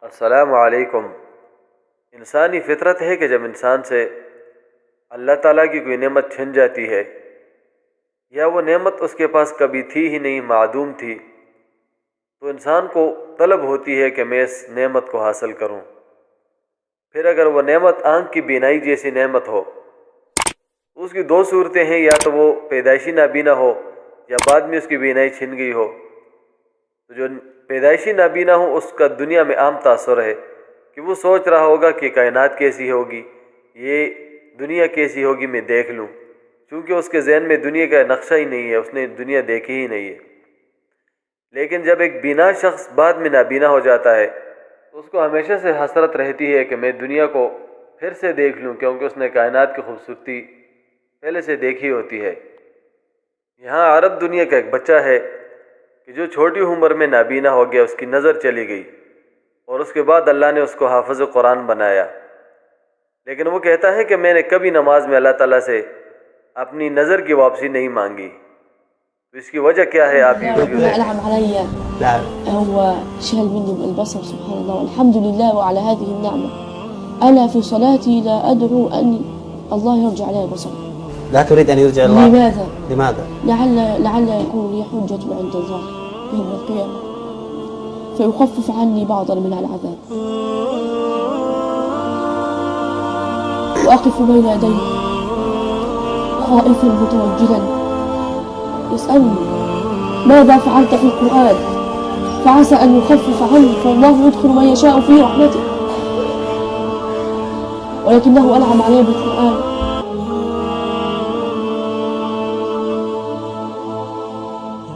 السلام علیکم۔ انسانی فطرت ہے کہ جب انسان سے اللہ تعالیٰ کی کوئی نعمت چھن جاتی ہے یا وہ نعمت اس کے پاس کبھی تھی ہی نہیں، معدوم تھی، تو انسان کو طلب ہوتی ہے کہ میں اس نعمت کو حاصل کروں۔ پھر اگر وہ نعمت آنکھ کی بینائی جیسی نعمت ہو تو اس کی دو صورتیں ہیں، یا تو وہ پیدائشی نابینا ہو یا بعد میں اس کی بینائی چھن گئی ہو۔ تو جو پیدائشی نابینا ہو اس کا دنیا میں عام تاثر ہے کہ وہ سوچ رہا ہوگا کہ کائنات کیسی ہوگی، یہ دنیا کیسی ہوگی، میں دیکھ لوں، چونکہ اس کے ذہن میں دنیا کا نقشہ ہی نہیں ہے، اس نے دنیا دیکھی ہی نہیں ہے۔ لیکن جب ایک بینا شخص بعد میں نابینا ہو جاتا ہے تو اس کو ہمیشہ سے حسرت رہتی ہے کہ میں دنیا کو پھر سے دیکھ لوں، کیونکہ اس نے کائنات کی خوبصورتی پہلے سے دیکھی ہوتی ہے۔ یہاں عرب دنیا کا ایک بچہ ہے کہ جو چھوٹی عمر میں نابینا ہو گیا، اس کی نظر چلی گئی اور اس کے بعد اللہ نے اس کو حافظ قرآن بنایا، لیکن وہ کہتا ہے کہ میں نے کبھی نماز میں اللہ تعالیٰ سے اپنی نظر کی واپسی نہیں مانگی۔ تو اس کی وجہ کیا ہے؟ آپ یہ ربنا أنعم علي هو شال مني البصر سبحان الله والحمد لله وعلى هذه النعمة. أنا في صلاتي لا أدعو أن الله يرجع علي بصري. لا تريد أن يرجع الله؟ لماذا؟ لماذا؟ لعل يكون لي حجة عند الله يوم القيامة فيخفف عني بعضا من العذاب وأقف بين يديه خائفا متوجلا يسألني ماذا فعلت في القرآن فعسى أن يخفف عني فالله يدخل من يشاء في رحمته ولكنه أنعم علي بالقرآن.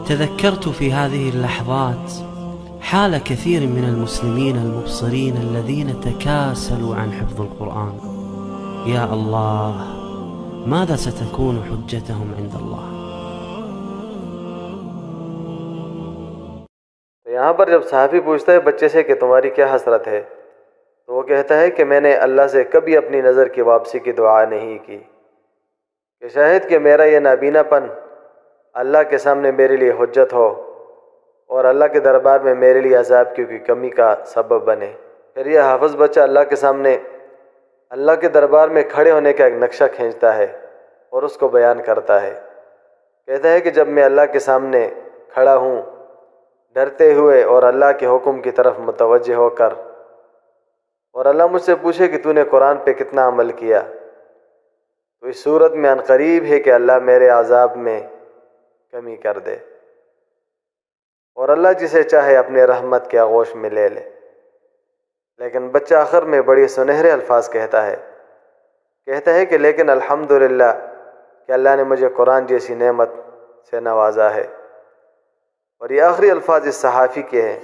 تذكرت في هذه اللحظات حال كثير من المسلمين المبصرين الذين تكاسلوا عن حفظ القرآن. يا الله، ماذا ستكون حجتهم عند الله؟ یہاں پر جب صحافی پوچھتا ہے بچے سے کہ تمہاری کیا حسرت ہے، تو وہ کہتا ہے کہ میں نے اللہ سے کبھی اپنی نظر کی واپسی کی دعا نہیں کی، کہ شاید کہ میرا یہ نابینا پن اللہ کے سامنے میرے لیے حجت ہو اور اللہ کے دربار میں میرے لیے عذاب کی کوئی کمی کا سبب بنے۔ پھر یہ حافظ بچہ اللہ کے سامنے اللہ کے دربار میں کھڑے ہونے کا ایک نقشہ کھینچتا ہے اور اس کو بیان کرتا ہے۔ کہتا ہے کہ جب میں اللہ کے سامنے کھڑا ہوں ڈرتے ہوئے اور اللہ کے حکم کی طرف متوجہ ہو کر، اور اللہ مجھ سے پوچھے کہ تو نے قرآن پہ کتنا عمل کیا، تو اس صورت میں عنقریب ہے کہ اللہ میرے عذاب میں کمی کر دے اور اللہ جسے چاہے اپنے رحمت کے آغوش میں لے لے۔ لیکن بچہ آخر میں بڑی سنہرے الفاظ کہتا ہے کہ لیکن الحمدللہ کہ اللہ نے مجھے قرآن جیسی نعمت سے نوازا ہے۔ اور یہ آخری الفاظ اس صحافی کے ہیں،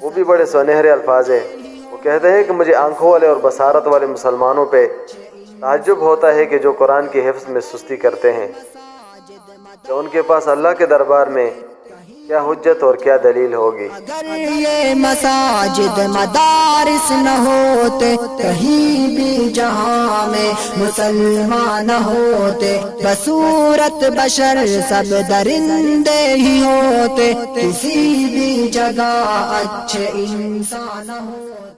وہ بھی بڑے سنہرے الفاظ ہیں۔ وہ کہتے ہیں کہ مجھے آنکھوں والے اور بصارت والے مسلمانوں پہ تعجب ہوتا ہے کہ جو قرآن کی حفظ میں سستی کرتے ہیں، کہ ان کے پاس اللہ کے دربار میں کیا حجت اور کیا دلیل ہوگی۔ اگر یہ مساجد مدارس نہ ہوتے، کہیں بھی جہاں میں مسلمان نہ ہوتے، بصورت بشر سب درندے ہی ہوتے، کسی بھی جگہ اچھے انسان نہ ہوتے۔